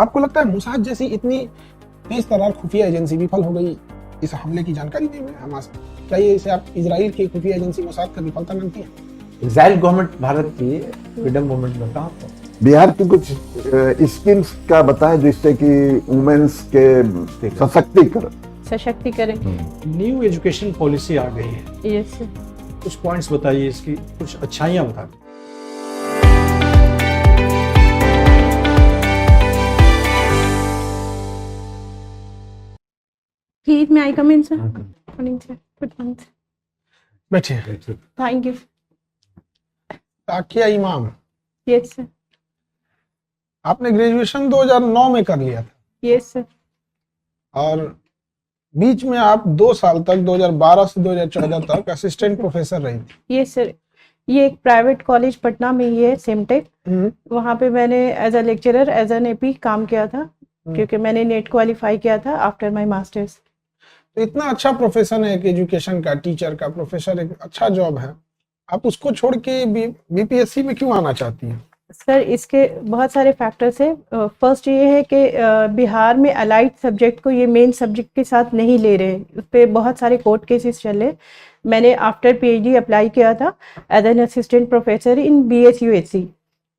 आपको लगता है मोसाद जैसी इतनी तेज तर्रार खुफिया एजेंसी विफल हो गई इस हमले की जानकारी देने में हमास? क्या ये इसे आप इजराइल की खुफिया एजेंसी मोसाद का विफलता मानती हैं? इजराइल गवर्नमेंट भारत की फ्रीडम मूवमेंट में कहाँ पर? बिहार की कुछ स्कीम्स का बताएं जिससे कि वुमेन्स के सशक्तिकरण। न्यू एजुकेशन पॉलिसी आ गई है, यस सर। कुछ पॉइंट्स बताइए, इसकी कुछ अच्छाइयाँ बता दें। Please, may I come in, sir? Morning, sir. Good morning, sir. बैठिए। Thank you. ताकिया इमाम, Yes, sir. आपने ग्रेजुएशन 2009 में कर लिया था Yes, sir. और बीच में आप 2 साल तक 2012 से 2014 तक असिस्टेंट प्रोफेसर रही थी। Yes, sir. ये एक प्राइवेट कॉलेज पटना में ही है, सेमटेक। वहाँ पे मैंने as a lecturer, as an AP काम किया था, क्योंकि मैंने नेट क्वालिफाई किया था आफ्टर माय मास्टर्स। तो इतना अच्छा प्रोफेशन है, एक एजुकेशन का, टीचर का, प्रोफेसर, एक अच्छा जॉब है, आप उसको छोड़ के बीपीएससी में क्यों आना चाहती हैं? सर, इसके बहुत सारे फैक्टर्स हैं। फर्स्ट ये है कि बिहार में अलाइड सब्जेक्ट को ये मेन सब्जेक्ट के साथ नहीं ले रहे, उस पर बहुत सारे कोर्ट केसेस चले। मैंने आफ्टर पीएचडी अप्लाई किया था as an assistant professor in BSUHC,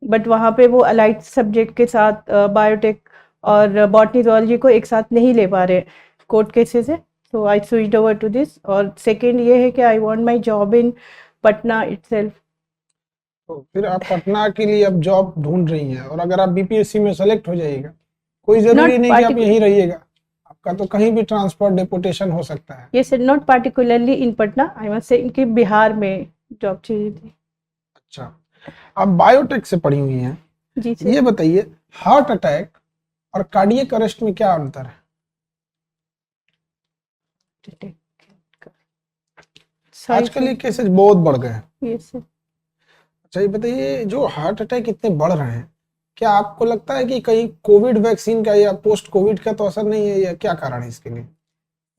but वहाँ पे वो अलाइड सब्जेक्ट के साथ बायोटेक और बॉटनी ज़ूलॉजी को एक साथ नहीं ले पा रहे, कोर्ट केसेस है। So I switched over to this. और सेकेंड ये है कि I want my job in Patna itself. तो फिर आप पटना के लिए अब जॉब ढूंढ रही हैं, और अगर आप बीपीएससी में सेलेक्ट हो जाइएगा, कोई जरूरी नहीं कि आप यहीं रहिएगा, आपका तो कहीं भी ट्रांसफर डेपुटेशन हो सकता है। Yes sir, not particularly in Patna, I must say कि बिहार में जॉब चाहिए थी। अच्छा, आप बायोटेक से पढ़ी हुई हैं, जी सर। ये बताइए हार्ट अटैक और कार्डियक अरेस्ट में क्या अंतर है? आजकल ये केसेस बहुत बढ़ गए हैं। Yes sir. अच्छा, ये बताइए जो हार्ट अटैक इतने बढ़ रहे हैं, क्या आपको लगता है कि कहीं कोविड वैक्सीन का या पोस्ट कोविड का तो असर नहीं है, या क्या कारण है इसके लिए?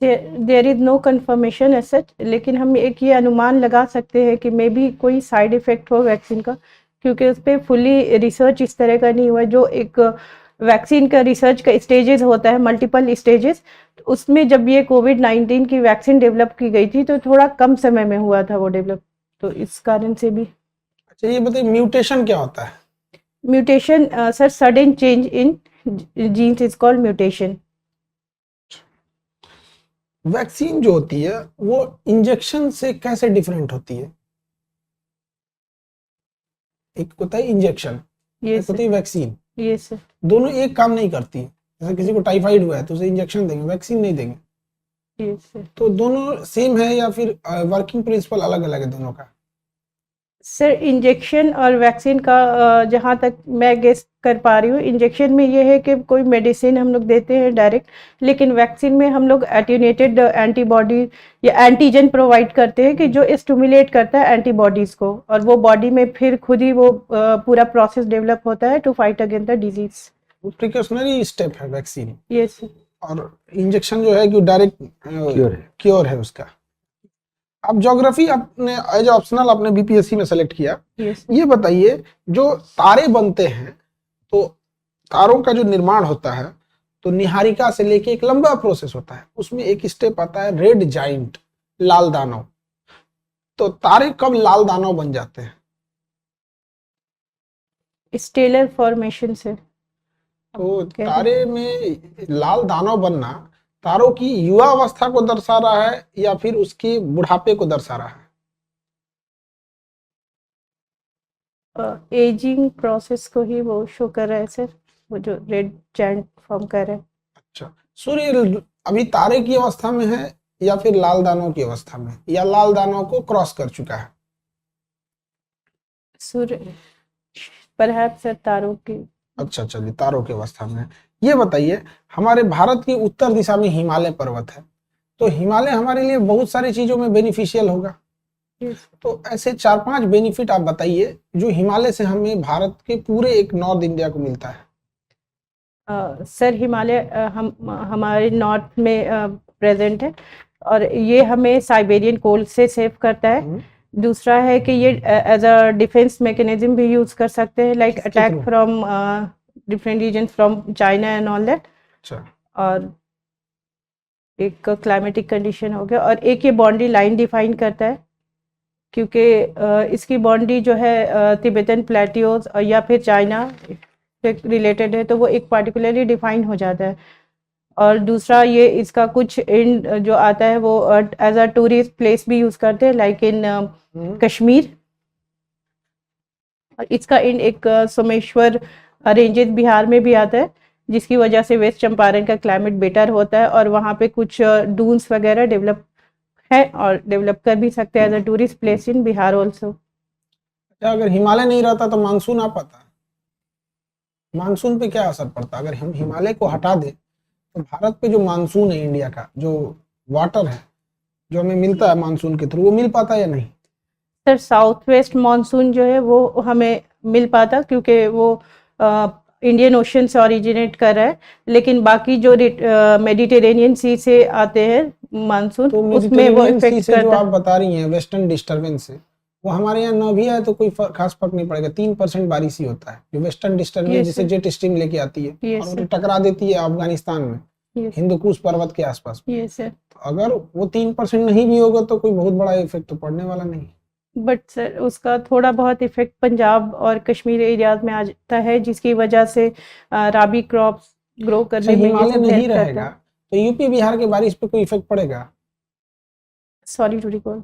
There is no confirmation as such, लेकिन हम एक ये अनुमान लगा सकते हैं कि मे बी कोई साइड इफेक्ट हो वैक्सीन का, क्योंकि उस पर फुली रिसर्च इस तरह का नहीं हुआ। जो एक वैक्सीन का रिसर्च का स्टेजेस होता है, मल्टीपल स्टेजेस, तो उसमें जब ये कोविड-19 की वैक्सीन डेवलप की गई थी तो थोड़ा कम समय में हुआ था वो डेवलप, तो इस कारण से भी। अच्छा, ये बताइए म्यूटेशन क्या होता है? Mutation sir, sudden change in genes is called mutation. Vaccine जो होती है वो इंजेक्शन से कैसे डिफरेंट होती है? एक होता है इंजेक्शन, एक होती है वैक्सीन। Yes sir. दोनों एक काम नहीं करती। जैसे किसी को टाइफाइड हुआ है तो उसे इंजेक्शन देंगे, वैक्सीन नहीं देंगे। Yes sir. तो दोनों सेम है या फिर वर्किंग प्रिंसिपल अलग अलग है दोनों का? सर, इंजेक्शन और वैक्सीन का जहाँ तक मैं गेस कर पा रही हूँ, इंजेक्शन में ये है कि कोई मेडिसिन हम लोग देते हैं डायरेक्ट, लेकिन वैक्सीन में हम लोग एटेन्यूएटेड एंटीबॉडी या एंटीजन प्रोवाइड करते हैं कि जो स्टिमुलेट करता है एंटीबॉडीज़ को, और वो बॉडी में फिर खुद ही वो पूरा प्रोसेस डेवलप होता है to fight against the disease. Precautionary step है वैक्सीन। यस। और इंजेक्शन जो है कि डायरेक्ट क्योर है उसका। अब ज्योग्राफी आपने एज ऑप्शनल आपने बीपीएससी में सेलेक्ट किया। यस। ये बताइए जो तारे बनते हैं, तो तारों का जो निर्माण होता है तो निहारिका से लेके एक लंबा प्रोसेस होता है, उसमें एक स्टेप आता है रेड जाइंट, लाल दानव। तो तारे कब लाल दानव बन जाते हैं? स्टेलर फॉर्मेशन से। तो तारे में लाल दानव बनना तारों की युवा अवस्था को दर्शा रहा है या फिर उसकी बुढ़ापे को दर्शा रहा है? एजिंग प्रोसेस को ही वो शो कर रहा है सर, वो जो रेड जाइंट फॉर्म कर रहा है। अच्छा, सूर्य अभी तारे की अवस्था में है या फिर लाल दानव की अवस्था में, या लाल दानव को क्रॉस कर चुका है? सूर्य परहैप्स सर तारों की। अच्छा, चलिए तारों की अवस्था में। ये बताइए हमारे भारत की उत्तर दिशा में हिमालय पर्वत है, तो हिमालय हमारे लिए बहुत सारी चीजों में बेनिफिशियल होगा। तो ऐसे 4-5 बेनिफिट आप बताइए जो हिमालय से हमें भारत के पूरे एक नॉर्थ इंडिया को मिलता है। सर, हिमालय हमारे नॉर्थ में प्रेजेंट है, और ये हमें साइबेरियन कोल्ड से सेव करता है। दूसरा है कि ये एज अ डिफेंस मैकेनिज्म भी यूज कर सकते हैं, like attack from different region from China and all that. अच्छा, और एक क्लाइमेटिक कंडीशन हो गया, और एक ये बाउंड्री लाइन डिफाइन करता है, क्योंकि इसकी बाउंड्री जो है तिब्बतन प्लेटियोज या फिर चाइना से रिलेटेड है, तो वो एक पार्टिकुलरली डिफाइन हो जाता है। और दूसरा ये इसका कुछ एंड जो आता है वो एज अ टूरिस्ट प्लेस भी यूज करते हैं, लाइक इन कश्मीर। और इसका एंड एक सोमेश्वर रेंजेस बिहार में भी आता है, जिसकी वजह से वेस्ट चंपारण का क्लाइमेट बेटर होता है, और वहाँ पे कुछ डून्स वगैरह डेवलप है और डेवलप कर भी सकते हैं as a tourist place in Bihar also. क्या अगर हिमालय नहीं रहता तो मानसून आ पाता? मानसून पे क्या असर पड़ता अगर हम हिमालय को हटा दें? तो भारत पे जो मानसून है इंडिया का, जो वाटर है जो हमें मिलता है मानसून के थ्रू, वो मिल पाता है या नहीं? सर साउथ वेस्ट मानसून जो है वो हमें मिल पाता, क्योंकि वो इंडियन ओशन से ओरिजिनेट कर रहा है, लेकिन बाकी जो मेडिटेरेनियन सी से आते हैं मानसून, तो उसमें वो मेडिटेरेनियन सी इफेक्ट से जो करता आप बता रही हैं वेस्टर्न डिस्टर्बेंस से, वो हमारे यहाँ न भी आए तो कोई खास फर्क नहीं पड़ेगा। 3% बारिश ही होता है जो वेस्टर्न डिस्टर्बेंस Yes, जिसे sir. जेट स्ट्रीम लेके आती है Yes, और वो sir. टकरा देती है अफगानिस्तान में, Yes. हिंदुकुश पर्वत के आसपास। ये सर, तो अगर वो 3% नहीं भी होगा तो कोई बहुत बड़ा इफेक्ट तो पड़ने वाला नहीं। बट सर उसका थोड़ा बहुत इफेक्ट पंजाब और कश्मीर एरियाज में आ जाता है, जिसकी वजह से राबी क्रॉप्स ग्रो अच्छा, करने में ये हिमालय सब नहीं हेल्प करता रहेगा है। तो यूपी बिहार के बारिश पे कोई इफेक्ट पड़ेगा? Sorry to recall.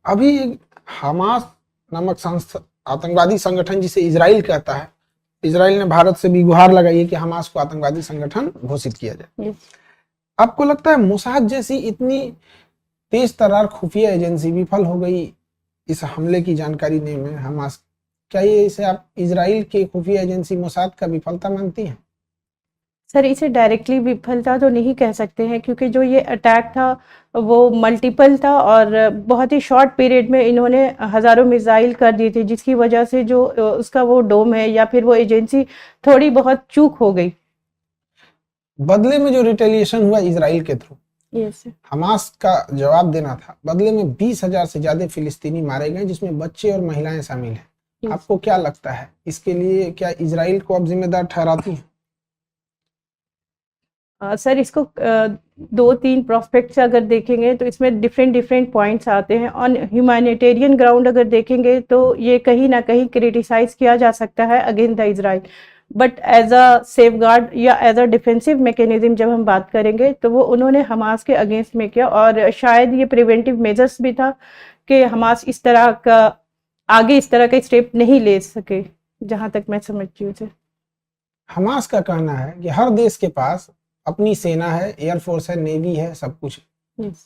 अभी हमास नामक संस्था, आतंकवादी संगठन जिसे इजराइल कहता है, इजराइल ने भारत से भी गुहार लगाई है कि हमास को आतंकवादी संगठन घोषित किया जाए। यस आपको लगता है मोसाद जैसी इतनी तेज तर्रार खुफिया एजेंसी विफल हो गई इस हमले की जानकारी देने में हमास? क्या ये इसे आप इजराइल के खुफिया एजेंसी मोसाद का विफलता मानती हैं? सर, इसे डायरेक्टली विफलता तो नहीं कह सकते हैं, क्योंकि जो ये अटैक था वो मल्टीपल था, और बहुत ही शॉर्ट पीरियड में इन्होंने हज़ारों मिसाइल कर दिए थे, जिसकी वजह से जो उसका वो डोम है या फिर वो एजेंसी थोड़ी बहुत चूक हो गई। बदले में जो रिटेलिएशन हुआ इजराइल के थ्रू, यस हमास का जवाब देना था, बदले में 20,000 से ज्यादा फिलिस्तीनी मारे गए जिसमें बच्चे और महिलाएं शामिल हैं। Yes. आपको क्या लगता है इसके लिए क्या इजराइल को आप जिम्मेदार ठहराती हैं? सर, इसको 2-3 प्रोस्पेक्ट से अगर देखेंगे तो इसमें डिफरेंट पॉइंट्स आते हैं। ऑन ह्यूमैनिटेरियन ग्राउंड अगर देखेंगे तो ये कहीं ना कहीं क्रिटिसाइज किया जा सकता है against the Israel, but as a safeguard या एज अ डिफेंसिव मैकेनिज्म जब हम बात करेंगे तो वो उन्होंने हमास के अगेंस्ट में किया, और शायद ये प्रिवेंटिव मेजर्स भी था कि हमास इस तरह का आगे इस तरह का स्टेप नहीं ले सके, जहां तक मैं समझती हूँ सर। हमास का कहना है कि हर देश के पास अपनी सेना है, एयरफोर्स है, नेवी है, सब कुछ है। Yes.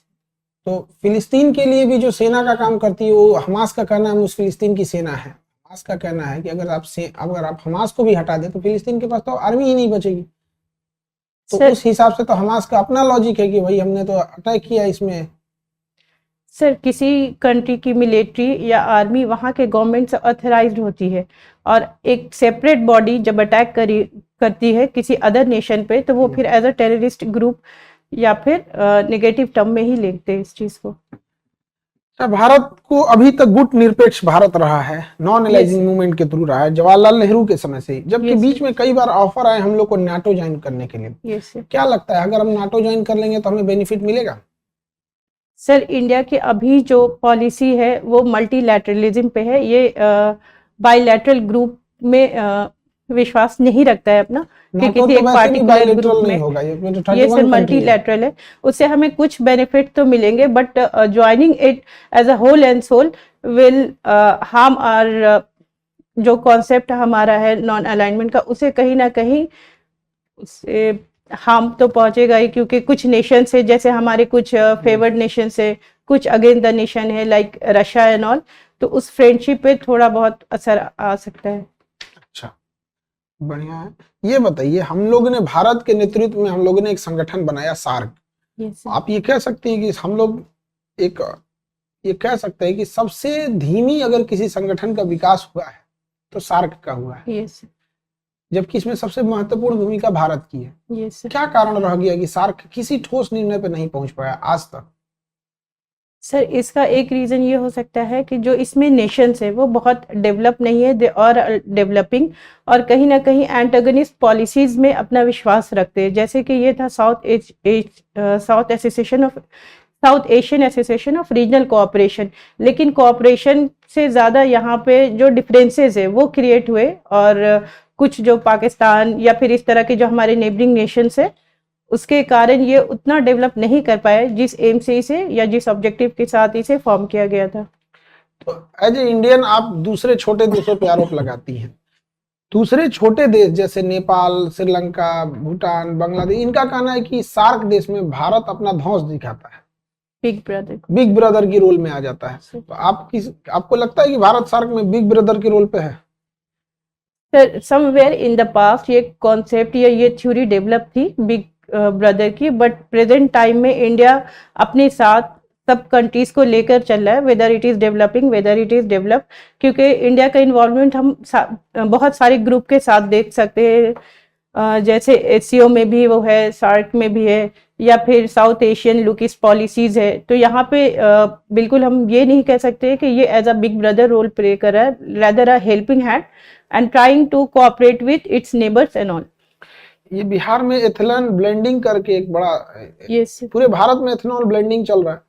तो फिलिस्तीन के लिए भी जो सेना का काम करती है वो हमास का कहना है उस फिलिस्तीन की सेना है। हमास का कहना है कि अगर आप हमास को भी हटा दे तो फिलिस्तीन के पास तो आर्मी ही नहीं बचेगी। तो सर, उस हिसाब से तो हमास का अपना लॉजिक है कि भाई हमने तो अटैक किया इसमें। सर, किसी कंट्री की मिलिट्री या आर्मी वहाँ के गवर्नमेंट से ऑथराइज्ड होती है, और एक सेपरेट बॉडी जब अटैक करती है किसी अदर नेशन पे तो वो फिर एज अ टेररिस्ट ग्रुप या फिर नेगेटिव टर्म में ही लेते हैं इस चीज को। भारत को अभी तक गुट निरपेक्ष भारत रहा है, नॉन एलाइजिंग मूवमेंट के थ्रू रहा है जवाहरलाल नेहरू के समय से, जबकि बीच में कई बार ऑफर आए हम लोग को नाटो ज्वाइन करने के लिए। क्या लगता है अगर हम नाटो ज्वाइन कर लेंगे तो हमें बेनिफिट मिलेगा? सर, इंडिया की अभी जो पॉलिसी है वो मल्टीलैटरलिज्म पे है, ये बायलैटरल ग्रुप में विश्वास नहीं रखता है अपना कि किसी एक पार्टिकुलर ग्रुप में होगा। ये सर मल्टीलैटरल है, उससे हमें कुछ बेनिफिट तो मिलेंगे, but joining it as a whole and soul will harm our जो कॉन्सेप्ट हमारा है नॉन अलाइनमेंट का, उसे कहीं ना कहीं उससे हार्म तो पहुंचेगा ही, क्योंकि कुछ नेशन से, जैसे हमारे कुछ फेवर्ड नेशन से, कुछ अगेंस्ट द नेशन है लाइक रशिया एंड ऑल, तो उस फ्रेंडशिप पे थोड़ा बहुत असर आ सकता है। अच्छा, बढ़िया है। ये बताइए, हम लोग ने भारत के नेतृत्व में हम लोगों ने एक संगठन बनाया सार्क। आप ये कह सकते हैं कि हम लोग ये कह सकते हैं कि सबसे धीमी अगर किसी संगठन का विकास हुआ है तो सार्क का हुआ है, जबकि इसमें सबसे महत्वपूर्ण भूमिका भारत की है। क्या कारण रह गया कि सार्क किसी ठोस निर्णय पर नहीं पहुंच पाया आज तक? सर इसका एक रीज़न ये हो सकता है कि जो इसमें नेशंस है वो बहुत डेवलप नहीं है, दे और डेवलपिंग, और कहीं ना कहीं एंटागनिस्ट पॉलिसीज़ में अपना विश्वास रखते हैं। जैसे कि ये था south Asian association of regional cooperation, लेकिन कोऑपरेशन से ज़्यादा यहाँ पे जो डिफरेंसेस है वो क्रिएट हुए, और कुछ जो पाकिस्तान या फिर इस तरह के जो हमारे नेबरिंग नेशंस है उसके कारण ये उतना डेवलप नहीं कर पाए जिस एम से इसे या जिस ऑब्जेक्टिव के साथ इसे फॉर्म किया गया था। तो एज ए इंडियन आप दूसरे छोटे देशों पे आरोप लगाती हैं, दूसरे छोटे देश जैसे नेपाल, श्रीलंका, भूटान, बांग्लादेश, इनका कहना है कि सार्क देश में भारत अपना धौंस दिखाता है, बिग ब्रदर की रोल में आ जाता है। तो आपको लगता है कि भारत सार्क में बिग ब्रदर के रोल पे है? Sir somewhere in the past ये कॉन्सेप्ट या ये थ्योरी डेवलप थी बिग ब्रदर की, बट प्रेजेंट टाइम में इंडिया अपने साथ सब कंट्रीज को लेकर चल रहा है, whether it is developing whether it is develop, क्योंकि इंडिया का इन्वॉल्वमेंट हम बहुत सारे ग्रुप के साथ देख सकते हैं, जैसे एचसीओ में भी वो है, सार्क में भी है, या फिर साउथ एशियन लुकिस पॉलिसीज है। तो यहाँ पे बिल्कुल हम ये नहीं कह सकते कि ये as a big brother role play कर रहा है, rather a helping hand and trying to cooperate with its neighbours and all. ये बिहार में एथेनॉल ब्लेंडिंग करके एक बड़ा पूरे भारत में एथेनॉल ब्लेंडिंग चल रहा है,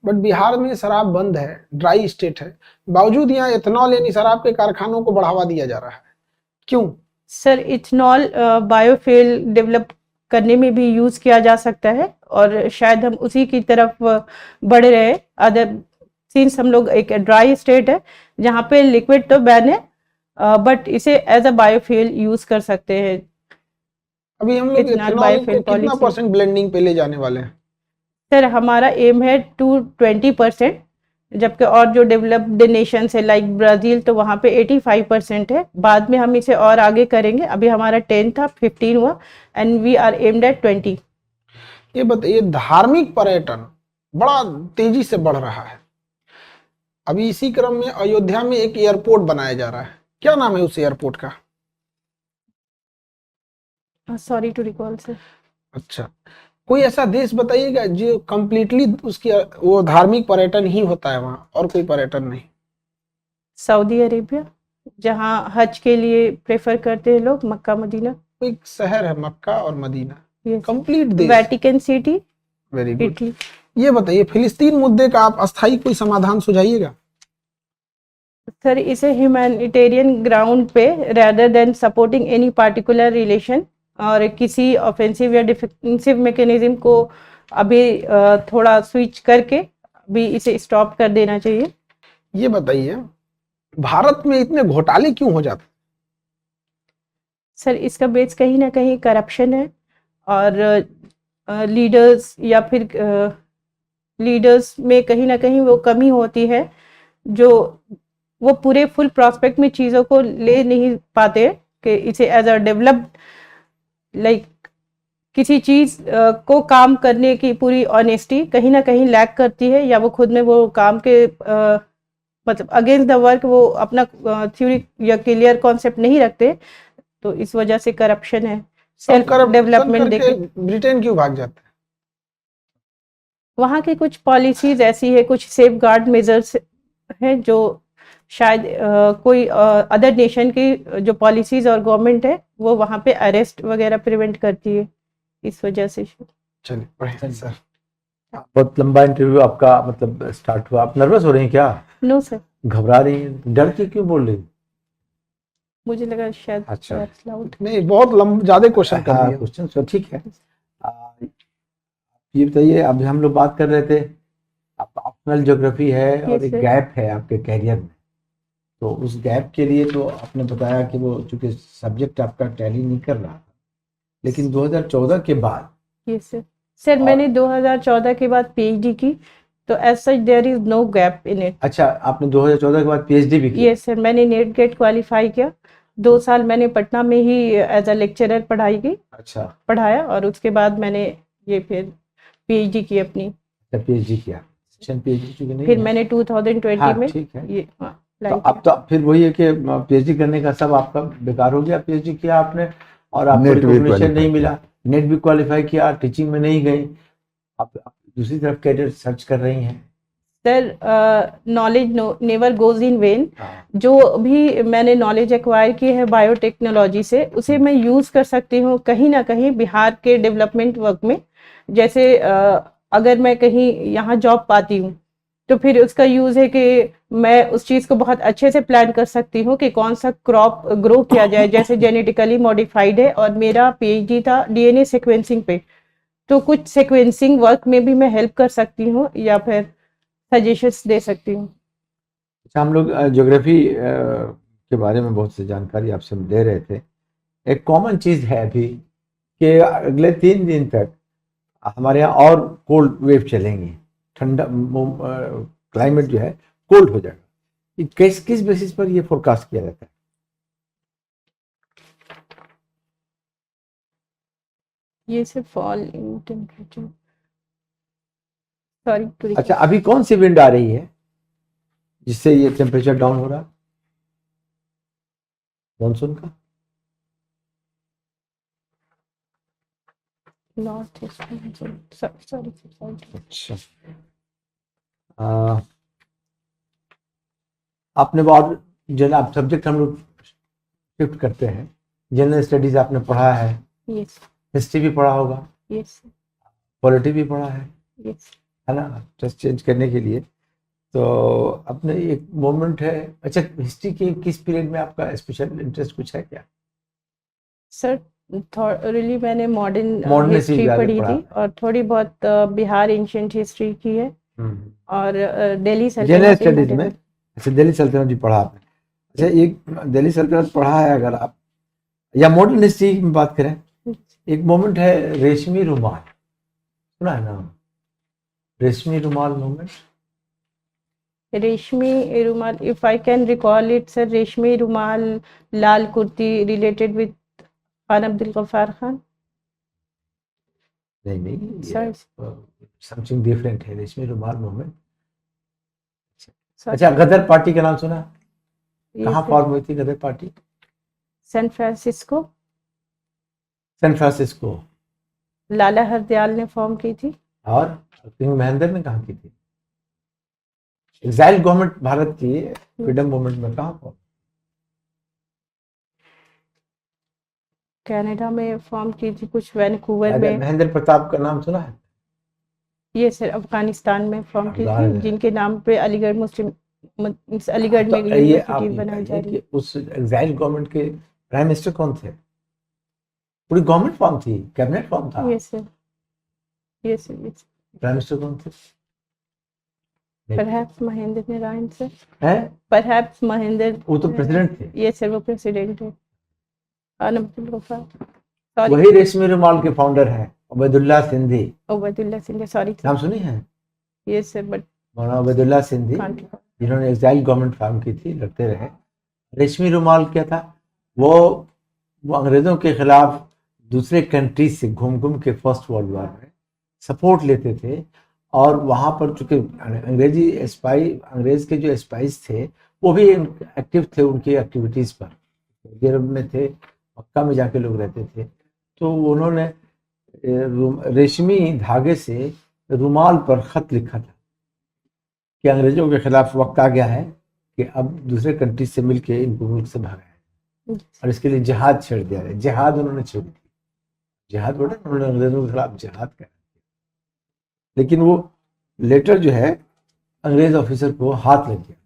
बट बिहार में शराब बंद है, ड्राई स्टेट है, बावजूद यहाँ एथेनॉल यानी शराब के कारखानों को बढ़ावा दिया जा रहा है, क्यों? सर इथेनॉल बायोफ्यूल डेवलप करने में भी यूज किया जा सकता है, और शायद हम उसी की तरफ बढ़ रहे हैं। अदर सिंस हम लोग एक ड्राई स्टेट है जहाँ पे लिक्विड तो बैन है, बट इसे एज अ बायोफ्यूल यूज कर सकते हैं। अभी हम लोग एथेनॉल को कितना परसेंट ब्लेंडिंग पे ले जाने वाले हैं? सर हमारा एम है 20%, जबकि और जो डेवलप्ड नेशंस है लाइक ब्राजील तो वहाँ पे 85% है। बाद में हम इसे और आगे करेंगे, अभी हमारा 10 था, 15 हुआ, and we are aimed at 20। ये बताइए, धार्मिक पर्यटन बड़ा तेजी से बढ़ रहा है, अभी इसी क्रम में अयोध्या में एक एयरपोर्ट बनाया जा रहा है, क्या नाम है उस एयरपोर्ट का? Sorry to recall sir. अच्छा, कोई ऐसा देश बताइएगा जो कंप्लीटली उसकी वो धार्मिक पर्यटन ही होता है, वहाँ और कोई पर्यटन नहीं? सऊदी अरेबिया, जहाँ हज के लिए प्रेफर करते हैं लोग, मक्का मदीना। कोई शहर है मक्का और मदीना, कंप्लीट देश। Vatican city, very good. Italy. ये बताइए, फिलिस्तीन मुद्दे का आप अस्थायी कोई समाधान सुझाइएगा? सर इसे ह्यूमैनिटेरियन ग्राउंड पे rather than supporting any particular relation, और किसी ऑफेंसिव या डिफेंसिव मैकेनिज्म को अभी थोड़ा स्विच करके अभी इसे स्टॉप कर देना चाहिए। ये बताइए, भारत में इतने घोटाले क्यों हो जाते? सर इसका बेस कहीं ना कहीं करप्शन है, और लीडर्स या फिर लीडर्स में कहीं ना कहीं वो कमी होती है, जो वो पूरे फुल प्रोस्पेक्ट में चीज़ों को ले नहीं पाते कि इसे एज अ डेवलप्ड लाइक किसी चीज़ को काम करने की पूरी ऑनेस्टी कहीं ना कहीं लैक करती है, या वो खुद में वो काम के मतलब अगेंस्ट द वर्क वो अपना थ्योरी या क्लियर कॉन्सेप्ट नहीं रखते, तो इस वजह से करप्शन है। सेल्फ डेवलपमेंट देखे ब्रिटेन क्यों भाग जाता है? वहाँ की कुछ पॉलिसीज ऐसी है, कुछ सेफ गार्ड मेजर्स हैं जो शायद कोई अदर नेशन की जो पॉलिसीज और गवर्नमेंट है वो वहाँ पे अरेस्ट वगैरह प्रिवेंट करती है, इस वजह से। चलिए बढ़िया सर। बहुत लंबा इंटरव्यू आपका मतलब स्टार्ट हुआ, आप नर्वस हो रही हैं क्या? No sir. घबरा रही हैं, डर के क्यों बोल रही? मुझे लगा शायद अच्छा नहीं, बहुत ज्यादा क्वेश्चन कर दिए। क्वेश्चन तो ठीक है। ये बताइए, अभी हम लोग बात कर रहे थे ऑप्शनल ज्योग्राफी है और एक गैप है आपके कैरियर में, तो उस गैप के लिए तो आपने बताया कि वो चूंकि सब्जेक्ट आपका टैली नहीं कर रहा, लेकिन 2014 के बाद। Yes sir. सर मैंने 2014 के बाद पीएचडी की, तो as such there is no gap in it. अच्छा, आपने 2014 के बाद पीएचडी भी की? यस सर, मैंने नेट गेट क्वालिफाई किया, 2 साल मैंने पटना में ही एज अ लेक्चरर पढ़ाई की। अच्छा, पढ़ाया, और उसके बाद मैंने ये फिर पीएचडी की अपनी। पीएचडी किया, पीएचडी चूंकि नहीं फिर मैंने 2020 में ठीक है ये तो अब तो फिर वही है कि पीएचडी करने का सब आपका बेकार हो गया। पीएचडी किया आपने और आपको रिकॉग्निशन नहीं मिला, नेट भी क्वालिफाई किया, टीचिंग में नहीं गई, आप दूसरी तरफ कैरियर सर्च कर रही हैं, sir knowledge never goes in when. हाँ, जो भी मैंने नॉलेज एक्वायर की है बायोटेक्नोलॉजी से, उसे मैं यूज़ कर सकती हूँ कहीं ना कहीं बिहार के डेवलपमेंट वर्क में। जैसे अगर मैं कहीं यहाँ जॉब पाती हूँ तो फिर उसका यूज़ है कि मैं उस चीज़ को बहुत अच्छे से प्लान कर सकती हूँ कि कौन सा क्रॉप ग्रो किया जाए। जैसे जेनेटिकली मॉडिफाइड है और मेरा पीएचडी था डीएनए सीक्वेंसिंग पे, तो कुछ सीक्वेंसिंग वर्क में भी मैं हेल्प कर सकती हूँ या फिर सजेशंस दे सकती हूँ। अच्छा, हम लोग ज्योग्राफी के बारे में बहुत सी जानकारी आपसे हम दे रहे थे। एक कॉमन चीज़ है अभी कि अगले 3 दिन तक हमारे यहाँ और कोल्ड वेव चलेंगी, ठंडा क्लाइमेट जो है कोल्ड हो जाएगा। ये किस किस बेसिस पर ये फोरकास्ट किया जाता है? ये सिर्फ फॉल इन टेम्परेचर, सॉरी। अच्छा, अभी कौन सी विंड आ रही है जिससे ये टेम्परेचर डाउन हो रहा है? मानसून का? North east, sorry. अच्छा, आपने बहुत आप सब्जेक्ट हम लोग शिफ्ट करते हैं। जनरल स्टडीज आपने पढ़ा है, यस हिस्ट्री भी पढ़ा होगा, यस पॉलिटी भी पढ़ा यस। है ना, टेस्ट चेंज करने के लिए। तो अपने एक मोमेंट है। अच्छा, हिस्ट्री के किस पीरियड में आपका स्पेशल इंटरेस्ट कुछ है क्या? सर रियली मैंने मॉडर्न Modern हिस्ट्री history पढ़ी ज़्यादा थी और थोड़ी बहुत बिहार एंशिएंट हिस्ट्री की है और दिल्ली जनरल सल्तनत स्टडीज में। अच्छा, दिल्ली सल्तनत भी पढ़ा आपने। अच्छा, एक दिल्ली सल्तनत पढ़ा है अगर आप, या मॉडर्न हिस्ट्री में बात करें, एक मोमेंट है रेशमी रुमाल, सुना है नाम? रेशमी रुमाल मोमेंट। रेशमी रुमाल, if I can recall it sir, रेशमी रुमाल लाल कुर्ती रिलेटेड विद खान अब्दुल गफ्फार खान। नहीं, सर समथिंग डिफरेंट है रेशमी रुमाल मोमेंट। सर अच्छा, गदर पार्टी का नाम सुना? ये कहाँ सर, फॉर्म हुई थी Ghadar party? San Francisco, San Francisco. Lala Hardayal ने फॉर्म की थी। और किंग महेंद्र ने कहाँ की थी? एग्जाइल गवर्नमेंट भारत की फ्रीडम मूवमेंट में कहाँ फॉर्म? कनाडा में फॉर्म की थी, कुछ वैनकूवर में। महेंद्र प्रताप का नाम सुना है? ये सर अफगानिस्तान में फॉर्म की अफगान थी, है। जिनके नाम पे अलीगढ़ मुस्लिम अलीगढ़ में तो ये यूनिवर्सिटी आप बनाई जा बताइए रही है। कि उस एग्जाइल गवर्नमेंट के प्राइम मिनिस्टर कौन थे? पूरी गवर्नमेंट फॉर्म थी, कैबिनेट फॉर्म था। Yes sir, yes sir, yes. Prime minister कौन थे? परहैप्स महेंद्र नारायण सर, हैं? परहैप्स महेंद्र। वो तो प्रेसिडेंट थे। यस सर, वो प्रेसिडेंट है। खान अब्दुल गफ्फार, सॉरी, वही रेशमी रुमाल के फाउंडर हैं उबैदुल्ला सिंधी। उबैदुल्ला सिंह, सॉरी नाम सुनी है? यस सर, बट मौलाना उबैदुल्ला सिंधी, जिन्होंने एग्जाइल गवर्नमेंट फॉर्म की थी, लड़ते रहे। रेशमी रुमाल क्या था? वो अंग्रेजों के खिलाफ दूसरे कंट्रीज से घूम घूम के फर्स्ट वर्ल्ड वॉर में सपोर्ट लेते थे। और वहाँ पर चूंकि अंग्रेज के जो स्पाइस थे वो भी एक्टिव थे उनकी एक्टिविटीज़ पर। यूरोप में थे, मक्का में जाके लोग रहते थे। तो उन्होंने रेशमी धागे से रुमाल पर खत लिखा था कि अंग्रेजों के खिलाफ वक्त आ गया है कि अब दूसरे कंट्री से मिलके इनको मुल्क से भागा है, और इसके लिए जिहाद छेड़ दिया है। जिहाद उन्होंने छेड़ी थी, जिहाद बोला उन्होंने, अंग्रेजों के खिलाफ जिहाद कर। लेकिन वो लेटर जो है अंग्रेज ऑफिसर को हाथ लग गया,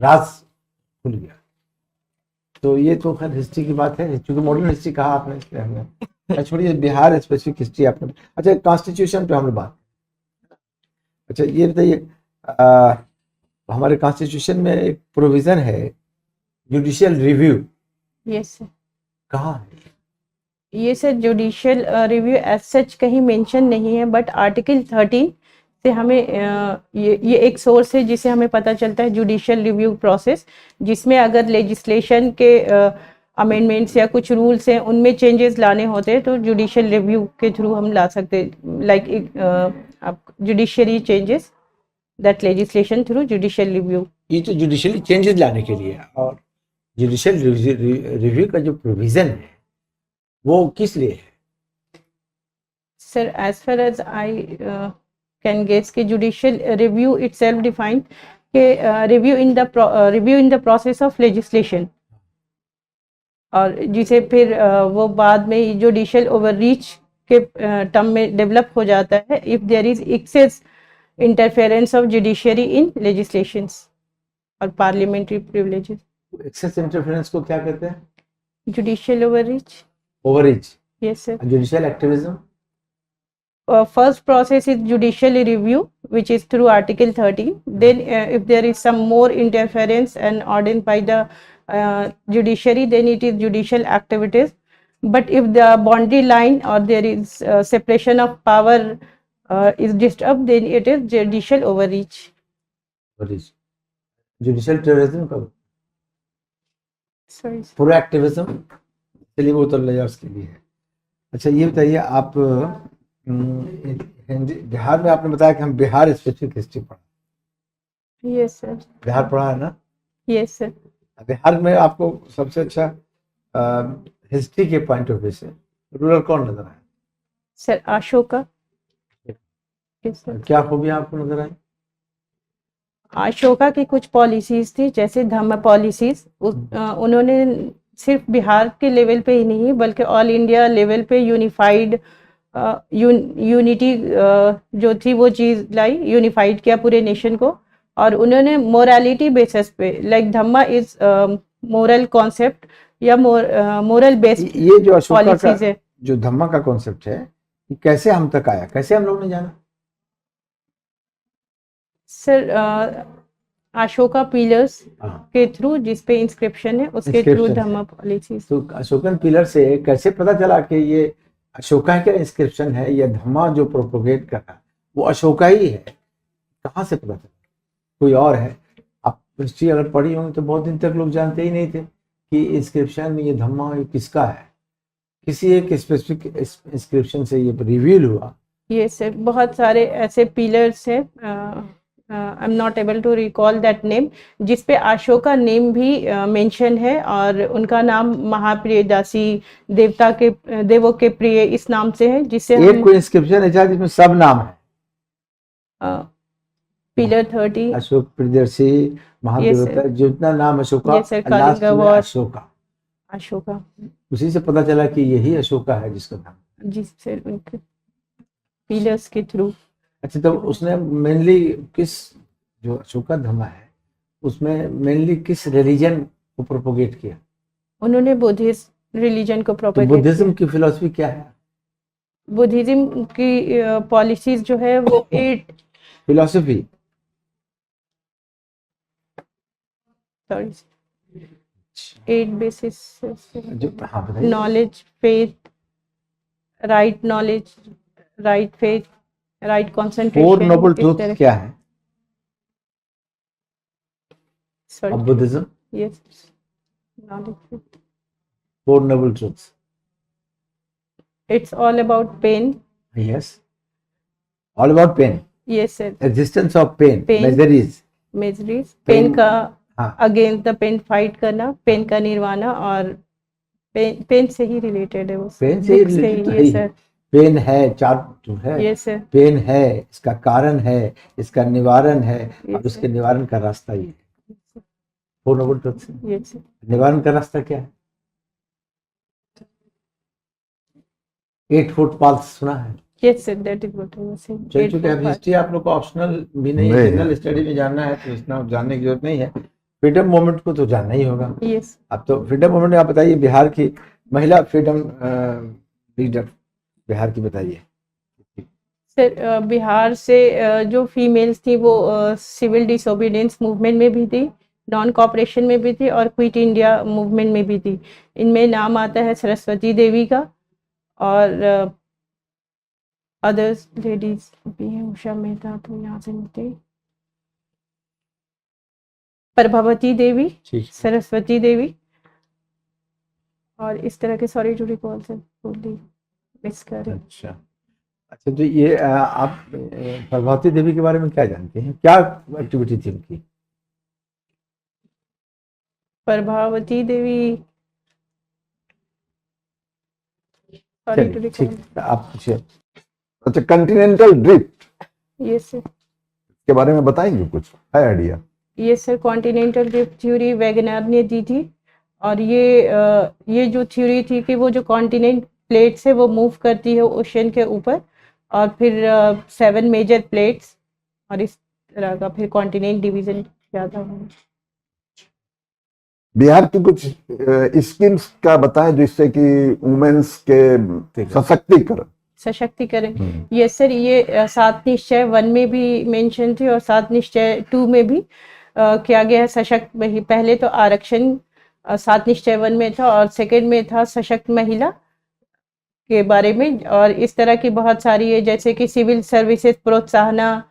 राज खुल गया। तो ये तो खैर हिस्ट्री की बात है, क्योंकि मॉडर्न हिस्ट्री कहा आपने इसलिए हमने छोड़िए, बिहार स्पेसिफिक हिस्ट्री आपने। अच्छा, कॉन्स्टिट्यूशन पे हमने बात। अच्छा, ये बताइए, हमारे कॉन्स्टिट्यूशन में एक प्रोविजन है जुडिशियल रिव्यू। यस सर, कहाँ है? ये sir judicial review as such कहीं मेंशन नहीं है, बट आर्टिकल 13 से हमें ये एक सोर्स है जिसे हमें पता चलता है जुडिशियल रिव्यू प्रोसेस, जिसमें अगर लेजिस्लेशन के अमेंडमेंट्स या कुछ रूल्स हैं उनमें चेंजेस लाने होते हैं तो जुडिशियल रिव्यू के थ्रू हम ला सकते हैं, like judiciary changes that legislation through judicial review. ये तो जुडिशियली चेंजेस लाने के लिए, और जुडिशियल रिव्यू का जो प्रोविजन है वो किस लिए है? Sir as far as I can guess के judicial review itself defined के review in the process of legislation, और जिसे फिर वो बाद में जुडिशियल ओवररीच के टर्म में डेवलप हो जाता है if there is excess interference of judiciary in legislations और पार्लियामेंट्री प्रिविलेजेस। एक्सेस इंटरफेरेंस को क्या कहते हैं? Judicial overreach. Overreach. Yes sir. Judicial activism. First process is judicial review, which is through Article 30. Then, if there is some more interference and ordained by the judiciary, then it is judicial activities. But if the boundary line or there is separation of power is disturbed, then it is judicial overreach. Judicial terrorism कब? Sorry. पूरा activism, चलिए वो तो layers के लिए है। अच्छा ये बताइए आप हिंदी बिहार में आपने बताया कि हम बिहार स्पेसिफिक हिस्ट्री पढ़ा। Yes sir. बिहार पढ़ा है ना? Yes sir. बिहार में आपको सबसे अच्छा हिस्ट्री के पॉइंट ऑफ व्यू से रूलर कौन नजर आया? Sir Ashoka. Yes sir. क्या खूबियां आपको नजर आई? अशोका की कुछ पॉलिसीज थी, जैसे धम्म पॉलिसीज, उन्होंने सिर्फ बिहार के लेवल पे ही नहीं बल्कि ऑल इंडिया लेवल पे यूनिफाइड यूनिटी जो थी वो चीज़ लाई, यूनिफाइड किया पूरे नेशन को। और उन्होंने मोरालिटी बेसिस पे, like Dhamma is moral concept या मोरल बेस्ड ये जो अशोका पॉलिसीज का है। जो धम्मा का कॉन्सेप्ट है ये कैसे हम तक आया, कैसे हम लोग ने जाना? सर अशोका पिलर्स हाँ। के थ्रू, जिसपे इंस्क्रिप्शन है, उसके थ्रू Inscription। धम्मा पॉलिसीज। तो अशोकन पिलर से कैसे पता चला कि ये अशोका का इंस्क्रिप्शन है, या धम्मा जो प्रोपोगेट कर रहा है वो अशोका ही है? कहाँ से पता चला? कोई और है? आप हिस्ट्री अगर पढ़ी होंगी तो बहुत दिन तक लोग जानते ही नहीं थे कि इंस्क्रिप्शन ये धम्मा ये किसका है। किसी एक स्पेसिफिक इंस्क्रिप्शन से ये रिवील हुआ। ये सर बहुत सारे ऐसे पिलर्स हैं, I am not able to recall that name, जिसपे अशोका नेम भी मेंशन है, और उनका नाम महाप्रियदासी, देवता के देवों के प्रिय, इस नाम से है, जिससे एक कोई इंस्क्रिप्शन है जिसमें सब नाम है? पिलर 30 अशोक प्रियदर्शी, महादेवता, जितना नाम Ashoka, Yes, sir. Last Kalinga में was- अशोका। अशोका, उसी से पता चला कि यही अशोका है जिसका नाम। जिससे उनके पिलर्स के थ्रू। अच्छा, तो उसने मेनली किस, जो अशोका धम्मा है उसमें मेनली किस रिलीजन को प्रोपोगेट किया? उन्होंने बुद्धिस्ट रिलीजन को तो प्रोपेगेट बुद्धिज्म की फिलॉसफी क्या है? बुद्धिज्म की पॉलिसीज जो है वो 8 फिलॉसफी बेसिस, जो, हाँ बताइए। Knowledge, faith, right knowledge, right faith, right four concentration, noble truth क्या है sorry, of Buddhism? Yes, knowledge, four noble truths. It's all about pain. Yes, all about pain, yes sir, existence of pain, Pain. Miseries, miseries, Pain- pain का हाँ। Against the pain fight करना, pain का निर्वाणा, और pen से ही related है वो, pen से ही book related तो है यस ही। सर, पेन है, चार जो है, यस सर, पेन है, इसका कारण है, इसका निवारण है, और Yes, उसके sir. निवारण का रास्ता ये है। Four noble truths. Yes sir, निवारण का रास्ता क्या है? 8 फुट पाथ सुना है? Yes sir, that is what I was saying. चल चुके हैं। हिस्ट्री आप लोग को ऑप्शनल भी नहीं है, नहीं है। जनरल स्टडी में जानना है तो इतना जानने की जरूरत नहीं है। फ्रीडम मूवमेंट को तो जानना ही होगा। यस, अब तो फ्रीडम मूवमेंट में आप बताइए, बिहार की महिला फ्रीडम लीडर बिहार की बताइए। सर बिहार से जो फीमेल्स थी वो सिविल डिसोबीडियंस मूवमेंट में भी थी, नॉन कॉपरेशन में भी थी, और क्विट इंडिया मूवमेंट में भी थी। इनमें नाम आता है सरस्वती देवी का, और अदर्स लेडीज भी हैं, उषा मेहता तो यहाँ से मिलती, प्रभावती देवी, ठीक, सरस्वती देवी, और इस तरह के, sorry to recall sir, miss कर रही। अच्छा अच्छा। तो ये आप प्रभावती देवी के बारे में क्या जानते हैं? क्या एक्टिविटी थी उनकी? प्रभावती देवी, सॉरी टू चलिए, रिकॉल। ठीक, आप पूछिए। अच्छा, कंटिनेंटल ड्रिफ्ट यस सर। के बारे में बताएंगे, कुछ है idea? Yes sir, continental drift theory Wagner ने दी थी, और ये जो थ्योरी थी कि वो जो कॉन्टिनेंट प्लेट्स है वो मूव करती है ओशन के ऊपर, और फिर 7 मेजर प्लेट्स, और इस तरह का फिर कॉन्टिनेंट डिवीजन किया था। बिहार की कुछ स्कीम्स का बताएं जिससे कि वुमेन्स के सशक्तिकरण। यस सर, ये 7 निश्चय 1 में भी मेंशन थी और 7 निश्चय 2 में भी किया गया है। सशक्त पहले तो आरक्षण 7 निश्चय 1 में था, और सेकंड में था सशक्त महिला के बारे में, और इस तरह की बहुत सारी है, जैसे कि सिविल सर्विसेज प्रोत्साहना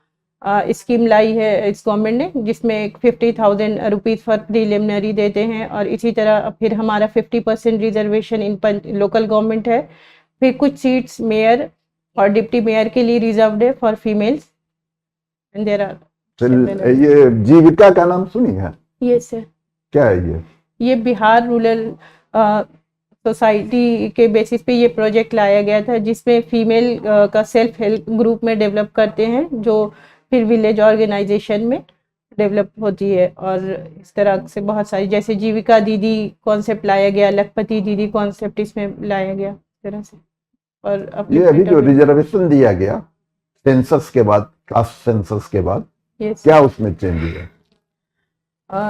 स्कीम लाई है इस गवर्नमेंट ने, जिसमें 50,000 रुपीज़ फॉर प्रीलिमिनरी देते हैं, और इसी तरह फिर हमारा 50% रिजर्वेशन इन लोकल गवर्नमेंट है। फिर कुछ सीट्स मेयर और डिप्टी मेयर के लिए रिजर्व्ड है for females, and there are. ये जीविका का नाम सुनी है? Yes sir. क्या है ये बिहार रूरल सोसाइटी के बेसिस पे ये प्रोजेक्ट लाया गया था, जिसमें फीमेल का सेल्फ हेल्प ग्रुप में डेवलप करते हैं, जो फिर विलेज ऑर्गेनाइजेशन में डेवलप होती है। और इस तरह से बहुत सारी, जैसे जीविका दीदी कॉन्सेप्ट लाया गया, लखपति दीदी कॉन्सेप्ट इसमें लाया गया, इस तरह से। और ये अभी जो रिजर्वेशन दिया गया सेंसस के बाद, कास्ट सेंसस के बाद, क्या उसमें चेंज हुआ?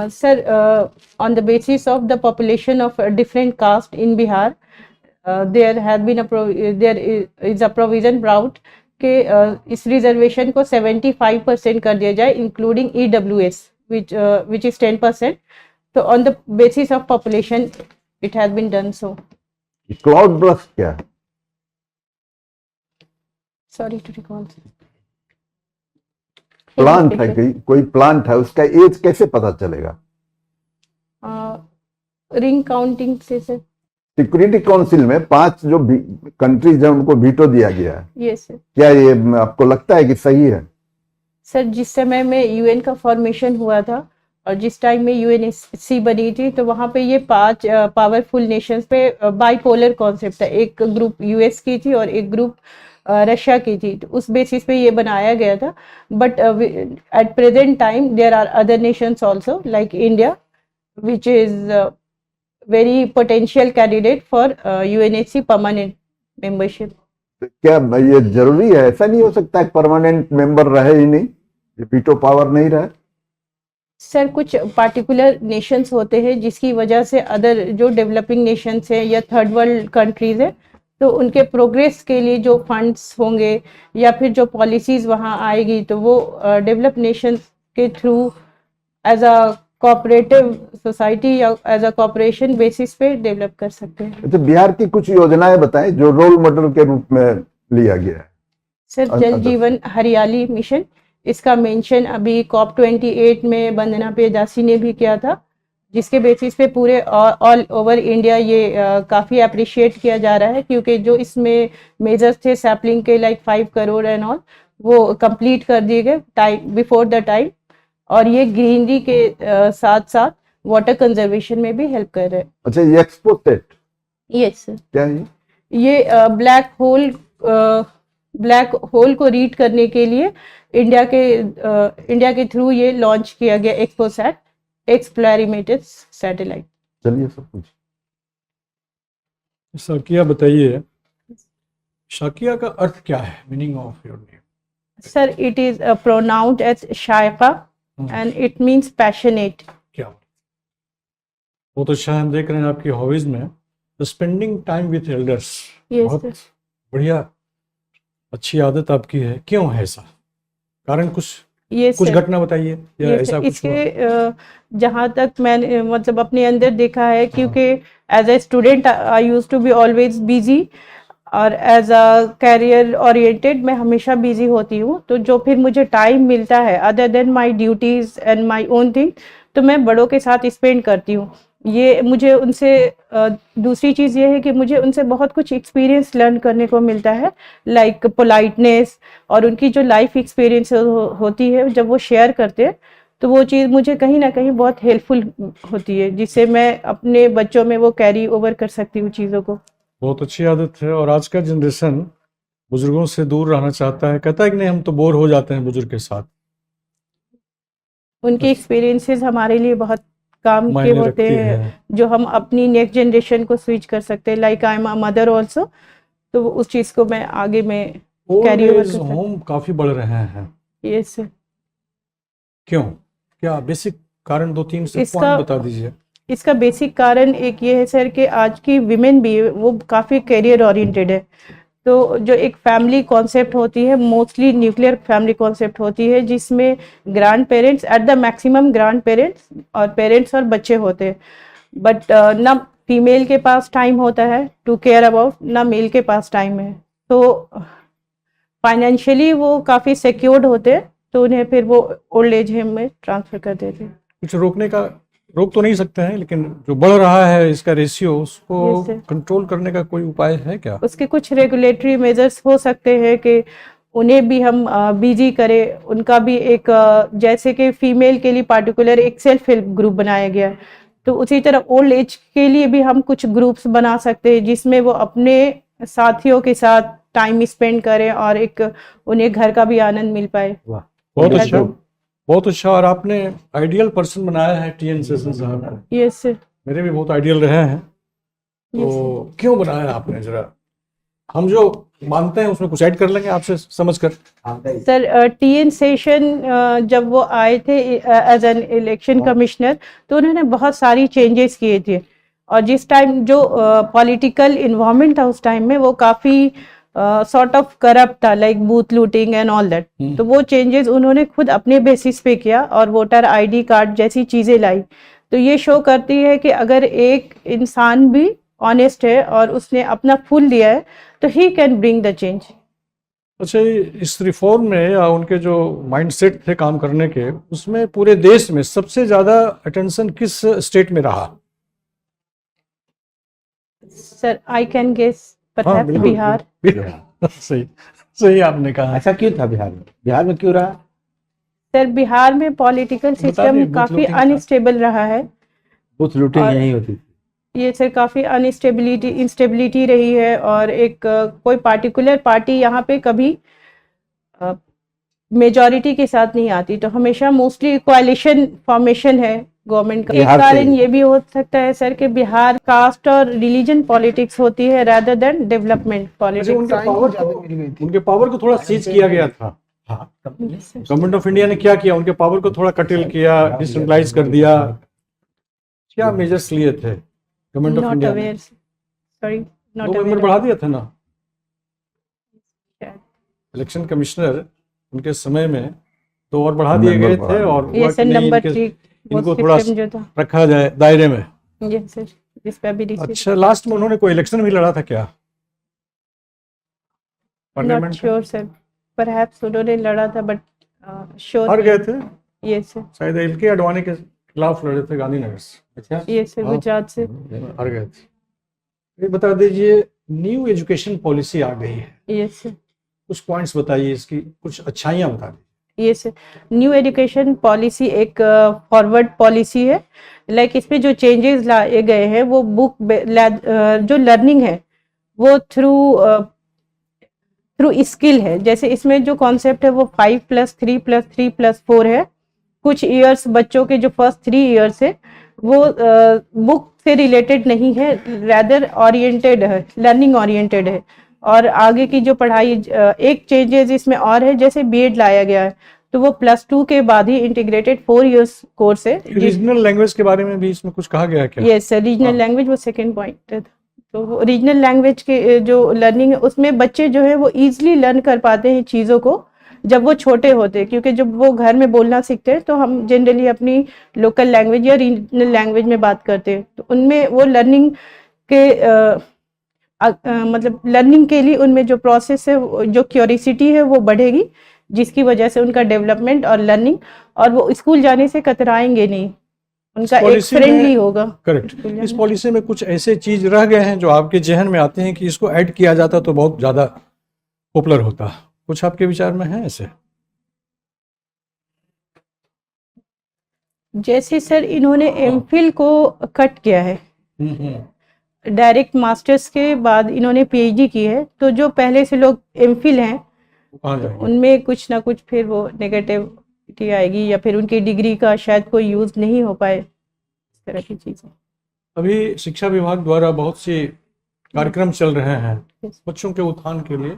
Sir, on the basis of the population of different caste in Bihar, there has been there is a provision brought कि इस रिजर्वेशन को 75% कर दिया जाए, इंक्लूडिंग EWS, which is 10%. तो on the basis of population it has been done so. Cloud burst क्या है? Sorry to recall. Plant है कि कोई प्लांट है, उसका एज कैसे पता चलेगा? रिंग काउंटिंग से सर। सिक्योरिटी काउंसिल में 5 जो कंट्रीज है उनको वीटो दिया गया है। Yes sir. क्या ये आपको लगता है कि सही है? सर, जिस समय में यूएन का फॉर्मेशन हुआ था और जिस टाइम में यूएनएससी बनी थी, तो वहाँ पे ये 5 पावरफुल नेशंस पे बाइपोलर कॉन्सेप्ट था। एक ग्रुप यूएस की थी और एक ग्रुप रशिया की थी, तो उस बेसिस पे ये बनाया गया था। But at present time there are other nations also like India, which is very potential candidate for UNHC permanent membership. क्या ये जरूरी है? ऐसा नहीं हो सकता परमानेंट मेंबर रहे ही नहीं, वीटो पावर नहीं रहे? सर, कुछ पार्टिकुलर नेशंस होते हैं जिसकी वजह से अदर जो डेवलपिंग नेशंस हैं या थर्ड वर्ल्ड कंट्रीज है, तो उनके प्रोग्रेस के लिए जो फंड्स होंगे या फिर जो पॉलिसीज वहाँ आएगी, तो वो डेवलप नेशंस के through as a cooperative society या एज अ कॉर्पोरेशन बेसिस पे डेवलप कर सकते हैं। तो बिहार की कुछ योजनाएं बताएं जो रोल मॉडल के रूप में लिया गया है। सर, जल जीवन हरियाली मिशन, इसका मेंशन अभी COP28 में वंदना प्रियदर्शी ने भी किया था, जिसके बेसिस पे पूरे ऑल ओवर इंडिया ये काफ़ी अप्रिशिएट किया जा रहा है, क्योंकि जो इसमें मेजर्स थे सैपलिंग के लाइक 5 करोड़ एंड ऑल, वो कंप्लीट कर दिए गए टाइम बिफोर द टाइम, और ये ग्रीनरी के साथ साथ वाटर कंजर्वेशन में भी हेल्प कर रहे हैं। अच्छा, ये एक्सपोर्टेड? Yes sir. क्या है ये ब्लैक होल को रीड करने के लिए इंडिया के थ्रू ये लॉन्च किया गया एक्सपोसैट, एक्सप्लोरिमेटेड सैटेलाइट। चलिए सब कुछ। शाकिया बताइए, शाकिया का अर्थ क्या है, meaning of your name? Sir, it is pronounced as Shayka and it means passionate. क्या वो तो शायद हम देख रहे हैं आपकी हॉबीज में स्पेंडिंग टाइम विथ एल्डर्स, बहुत बढ़िया अच्छी आदत आपकी है। क्यों है ऐसा? कारण कुछ घटना बताइए या ऐसा कुछ? इसके जहाँ तक मैंने मतलब अपने अंदर देखा है, क्योंकि as a student I used to be always busy, और एज अ कैरियर ओरिएंटेड मैं हमेशा बिजी होती हूँ। तो जो फिर मुझे टाइम मिलता है other than my duties and my own thing, तो मैं बड़ों के साथ स्पेंड करती हूँ। ये मुझे उनसे दूसरी चीज़ ये है कि मुझे उनसे बहुत कुछ एक्सपीरियंस लर्न करने को मिलता है, लाइक पोलाइटनेस, और उनकी जो लाइफ एक्सपीरियंस होती है जब वो शेयर करते हैं, तो वो चीज़ मुझे कहीं ना कहीं बहुत हेल्पफुल होती है, जिससे मैं अपने बच्चों में वो कैरी ओवर कर सकती हूँ चीज़ों को। बहुत अच्छी आदत है। और आज का जनरेशन बुजुर्गों से दूर रहना चाहता है, कहता है कि नहीं हम तो बोर हो जाते हैं बुजुर्ग के साथ। उनके एक्सपीरियंसेस हमारे लिए बहुत काम के मायने होते रखती हैं, है। जो हम अपनी नेक्स्ट जनरेशन को स्विच कर सकते हैं। Like I am a mother also, तो उस चीज़ को मैं आगे में ओल्ड कैरी ओवर एज कर सकती होम काफी बढ़ रहे हैं, हूँ। यस, क्यों? क्या बेसिक कारण 2-3 से इसका पॉइंट बता दीजिए। इसका बेसिक कारण एक ये है सर कि आज की विमेन भी वो काफ़ी करियर ओरिएंटेड है। तो जो एक फैमिली कॉन्सेप्ट होती है, मोस्टली न्यूक्लियर फैमिली कॉन्सेप्ट होती है, जिसमें grand parents at the maximum, grand parents और पेरेंट्स और बच्चे होते हैं। बट ना फीमेल के पास टाइम होता है टू केयर अबाउट, ना मेल के पास टाइम है। तो फाइनेंशियली वो काफ़ी सिक्योर्ड होते हैं, तो उन्हें फिर वो ओल्ड एज होम में ट्रांसफ़र कर देते हैं। कुछ रोक तो नहीं सकते हैं, लेकिन जो बढ़ रहा है इसका रेशियो, उसको Yes, sir. कंट्रोल करने का कोई उपाय है क्या? उसके कुछ रेगुलेटरी मेजर्स हो सकते हैं कि उन्हें भी हम बिजी करें। उनका भी एक जैसे कि फीमेल के लिए पार्टिकुलर एक सेल्फ हेल्प ग्रुप बनाया गया है, तो उसी तरह ओल्ड एज के लिए भी हम कुछ ग्रुप्स बना सकते हैं, जिसमें वो अपने साथियों के साथ टाइम स्पेंड करें और एक उन्हें घर का भी आनंद मिल पाए। बहुत अच्छा, बहुत अच्छा। और आपने आइडियल पर्सन बनाया है टीएन सेशन साहब। Yes sir. मेरे भी बहुत आइडियल रहे हैं, तो क्यों बनाया आपने, जरा हम जो मानते हैं उसमें कुछ ऐड कर लेंगे आपसे समझकर। सर टीएन सेशन जब वो आए थे एज एन इलेक्शन कमिश्नर, तो उन्होंने बहुत सारी चेंजेस किए थे, और जिस टाइम जो पॉलिटिकल इन्वायरमेंट था उस टाइम में वो काफ़ी सॉर्ट ऑफ करप्ट था, like booth looting and all that. तो वो चेंजेस उन्होंने खुद अपने बेसिस पे किया और वोटर आईडी कार्ड जैसी चीज़ें लाई। तो ये शो करती है कि अगर एक इंसान भी ऑनेस्ट है और उसने अपना फुल दिया है, तो he can bring the change. अच्छा, इस रिफॉर्म में या उनके जो माइंडसेट थे काम करने के, उसमें पूरे देश में सबसे ज्यादा अटेंशन किस स्टेट में रहा? Sir I can guess perhaps बिल्कुल, बिहार। सही सही आपने कहा। ऐसा क्यों था बिहार में? बिहार में क्यों रहा? सर बिहार में पॉलिटिकल बता सिस्टम दीजिए, बूथ काफ़ी लूटिंग था। अनस्टेबल रहा है। बूथ लूटिंग और यही होती थी। ये सर काफ़ी इंस्टेबिलिटी रही है, और एक कोई पार्टिकुलर पार्टी यहाँ पे कभी मेजॉरिटी के साथ नहीं आती, तो हमेशा मोस्टली कोalition फॉर्मेशन है गवर्नमेंट का। एक बिहार से कारण ही। ये भी हो सकता है सर कि बिहार कास्ट और रिलीजन पॉलिटिक्स होती है rather than डेवलपमेंट अच्छा, पॉलिटिक्स। उनके पावर को थोड़ा सीज किया गया था। गवर्नमेंट ऑफ इंडिया ने क्या किया, उनके पावर को थोड़ा कटिल किया, डिसेंट्रलाइज कर दिया। क्या मेजर्स लिए थे गवर्नमेंट ऑफ नॉट इंडिया ने? अवेयर, सॉरी, 2 नॉट मेंबर बढ़ा दिया था ना अवेयर। इलेक्शन कमिश्नर, उनके समय में 2 और बढ़ा दिए गए थे, और हुआ ये कि सर नहीं, नंबर 3 इनको थोड़ा जो था। रखा जाए दायरे में। यस सर, जिस पे अभी अच्छा, लास्ट में उन्होंने कोई इलेक्शन भी लड़ा था क्या not parliament? Sure sir, perhaps उन्होंने लड़ा था, बट श्योर हार गए थे यस सर। शायद, एलके आडवाणी के खिलाफ लड़े थे गांधीनगर से। अच्छा, यस सर, हाँ। गुजरात से। हार गए थे। ये बता दीजिए, न्यू एजुकेशन पॉलिसी आ गई है, यस सर। कुछ पॉइंट्स बताइए, इसकी कुछ अच्छाइयाँ बता दीजिए। यस, न्यू एजुकेशन पॉलिसी एक फॉरवर्ड पॉलिसी है। लाइक इसमें जो चेंजेस लाए गए हैं वो बुक जो लर्निंग है वो थ्रू स्किल है। जैसे इसमें जो कॉन्सेप्ट है वो 5+3+3+4 है। कुछ ईयर्स बच्चों के जो फर्स्ट 3 ईयर्स है वो बुक से रिलेटेड नहीं है, रैदर ओरिएंटेड है, लर्निंग ओरिएंटेड है। और आगे की जो पढ़ाई एक चेंजेस इसमें और है, जैसे बीएड लाया गया है तो वो +2 के बाद ही इंटीग्रेटेड 4 इयर्स कोर्स है। रीजनल लैंग्वेज के बारे में भी इसमें कुछ कहा गया है क्या? यस सर, रीजनल लैंग्वेज वो सेकंड पॉइंट है। तो रीजनल लैंग्वेज के जो लर्निंग है उसमें बच्चे जो है वो इजीली लर्न कर पाते हैं चीज़ों को जब वो छोटे होते हैं, क्योंकि जब वो घर में बोलना सीखते हैं तो हम जनरली अपनी लोकल लैंग्वेज या रीजनल लैंग्वेज में बात करते हैं, तो उनमें वो लर्निंग के मतलब लर्निंग के लिए उनमें जो प्रोसेस है, जो क्यूरियोसिटी है वो बढ़ेगी, जिसकी वजह से उनका डेवलपमेंट और लर्निंग, और वो स्कूल जाने से कतराएंगे नहीं, उनका एक फ्रेंडली होगा। करेक्ट। इस पॉलिसी में कुछ ऐसे चीज रह गए हैं जो आपके जहन में आते हैं कि इसको ऐड किया जाता तो बहुत ज्यादा पॉपुलर होता, कुछ आपके विचार में है ऐसे? जैसे सर इन्होंने एमफिल को कट किया है, डायरेक्ट मास्टर्स के बाद इन्होंने पीएचडी की है, तो जो पहले से लोग एमफिल हैं कहाँ जाएंगे? उनमें कुछ ना कुछ फिर वो नेगेटिविटी आएगी, या फिर उनकी डिग्री का शायद कोई यूज नहीं हो पाए, इस तरह की चीजें। अभी शिक्षा विभाग द्वारा बहुत से कार्यक्रम चल रहे हैं बच्चों के उत्थान के लिए,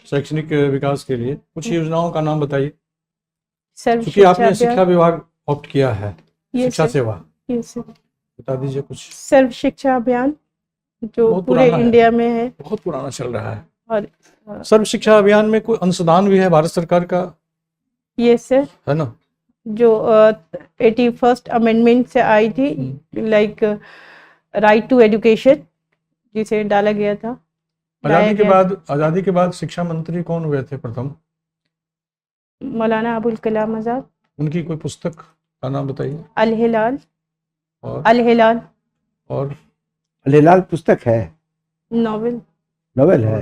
शैक्षणिक विकास के लिए। कुछ योजनाओं का नाम बताइए, सर्व क्योंकि आपने शिक्षा शिक्षा विभाग ऑप्ट किया है, ये शिक्षा सर, सेवा, ये सर। बता दीजिए कुछ। सर्व शिक्षा अभियान जो बहुत पूरे पुराना है। इंडिया में है, बहुत पुराना चल रहा है। और सर्व शिक्षा अभियान में कोई अंशदान भी है भारत सरकार का, ये सर है ना? जो 81st अमेंडमेंट से आई थी, लाइक राइट टू एजुकेशन, जिसे डाला गया था। आजादी के बाद शिक्षा मंत्री कौन हुए थे प्रथम? मौलाना अबुल कलाम आजाद। उनकी कोई पुस्तक का नाम बताइए। अल हिलाल। और अल हिलाल और लेलाल पुस्तक है, नॉवेल, नॉवेल है,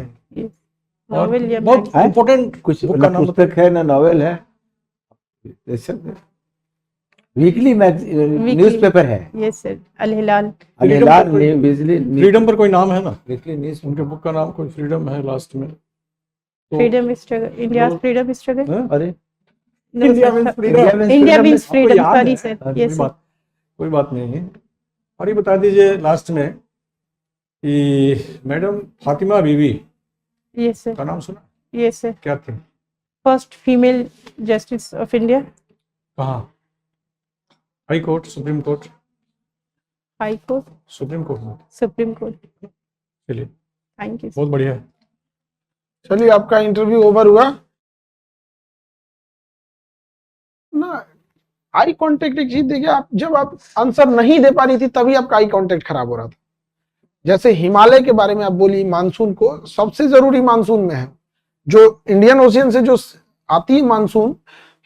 नॉवेल या बहुत इम्पोर्टेंट कुछ बुक का ना नाम पुस्तक है ना नॉवेल है, वीकली न्यूज़पेपर है। यस सर, अल हिलाल। अल हिलाल बिजली फ्रीडम पर कोई नाम है ना? वीकली न्यूज़ उनके बुक का नाम कोई फ्रीडम है लास्ट में, तो freedom struggle, India freedom struggle, हैं? अरे India means freedom. India means आपको फ्रीडम, याद सॉरी है? सर। कोई यस सर। कोई बात नहीं है। और ये बता दीजिए लास्ट में कि मैडम फातिमा बीवी यस सर। का नाम सुना? Yes sir. क्या थी? First female justice of India. कहाँ? High court, supreme court? High court, supreme court में। Supreme court. चलिए, थैंक यू। बहुत बढ़िया है। चलिए, आपका इंटरव्यू ओवर हुआ ना। आई कांटेक्ट एक चीज देखिए, आप जब आप आंसर नहीं दे पा रही थी तभी आपका आई कांटेक्ट खराब हो रहा था। जैसे हिमालय के बारे में आप बोली, मानसून को सबसे जरूरी मानसून में है, जो इंडियन ओशियन से जो आती है मानसून,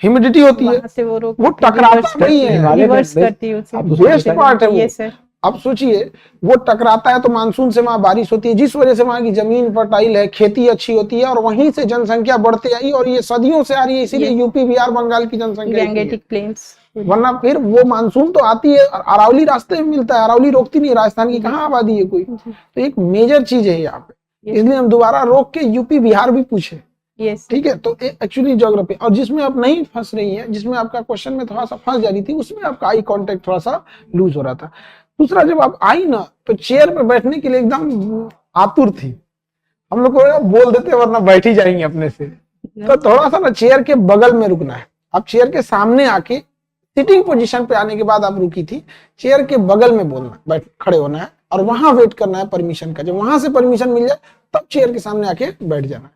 ह्यूमिडिटी होती है, वहाँ से वो टकराता नहीं है, रिवर्स करती है उसे। बेस्ट पार्ट है वो। Yes sir. अब सोचिए, वो टकराता है तो मानसून से वहां बारिश होती है, जिस वजह से वहां की जमीन फर्टाइल है, खेती अच्छी होती है, और वहीं से जनसंख्या बढ़ते आई, और ये सदियों से आ रही है, इसीलिए यूपी बिहार बंगाल की जनसंख्या इतनी है। Gangetic plains. वरना फिर वो मानसून तो आती है, अरावली रास्ते में मिलता है, अरावली रोकती नहीं, राजस्थान की कहाँ आबादी है कोई। तो एक मेजर चीज है यहाँ पे, इसलिए हम दोबारा रोक के यूपी बिहार भी पूछे। यस। ठीक है, तो एक्चुअली ज्योग्राफी, और जिसमें आप नहीं फंस रही हैं, जिसमें आपका क्वेश्चन में थोड़ा सा फंस जा रही थी, उसमें आपका आई कांटेक्ट थोड़ा सा लूज हो रहा था। दूसरा, जब आप आई ना तो चेयर पे बैठने के लिए एकदम आतुर थी। हम लोग को बोल देते वरना बैठ ही जाएंगे अपने से। तो थोड़ा सा ना चेयर के बगल में रुकना है। आप चेयर के सामने आके सिटिंग पोजीशन पे आने के बाद आप रुकी थी, चेयर के बगल में बोलना, बैठ खड़े होना है, और वहां वेट करना है परमिशन का। जब वहां से परमिशन मिल जाए तब चेयर के सामने आके बैठ जाना है।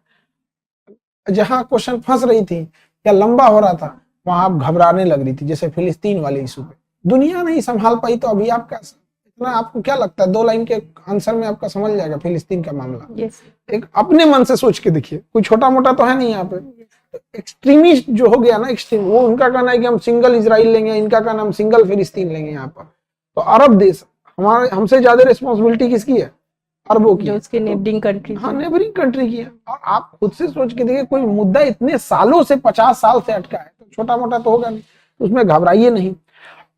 जहां क्वेश्चन फंस रही थी या लंबा हो रहा था, वहां आप घबराने लग रही थी, जैसे फिलिस्तीन वाले इशू पे। दुनिया नहीं संभाल पाई तो अभी आपका इतना, आपको क्या लगता है 2 लाइन के आंसर में आपका समझ जाएगा फिलिस्तीन का मामला। यस। एक अपने मन से सोच के देखिए, कोई छोटा मोटा तो है नहीं यहाँ पे। एक्सट्रीमिस्ट जो हो गया ना, एक्सट्रीम, वो उनका कहना है कि हम सिंगल इजराइल लेंगे, इनका कहना हम सिंगल फिलिस्तीन लेंगे। यहाँ पर तो अरब देश, हमारे हमसे ज्यादा रिस्पॉन्सिबिलिटी किसकी है? अरबों की, जो उसके नेबरिंग कंट्री। हाँ, नेबरिंग कंट्री की है। और आप खुद से सोच के देखिए, कोई मुद्दा इतने सालों से 50 साल से अटका है, तो छोटा मोटा तो होगा नहीं, तो उसमें घबराइए नहीं।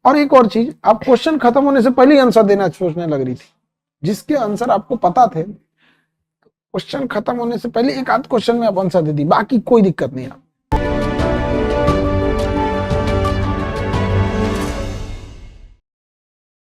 और एक और चीज, आप क्वेश्चन खत्म होने से पहले आंसर देना सोचने लग रही थी, जिसके आंसर आपको पता थे, क्वेश्चन खत्म होने से पहले एक आध क्वेश्चन में आप आंसर दे दी, बाकी कोई दिक्कत नहीं। आप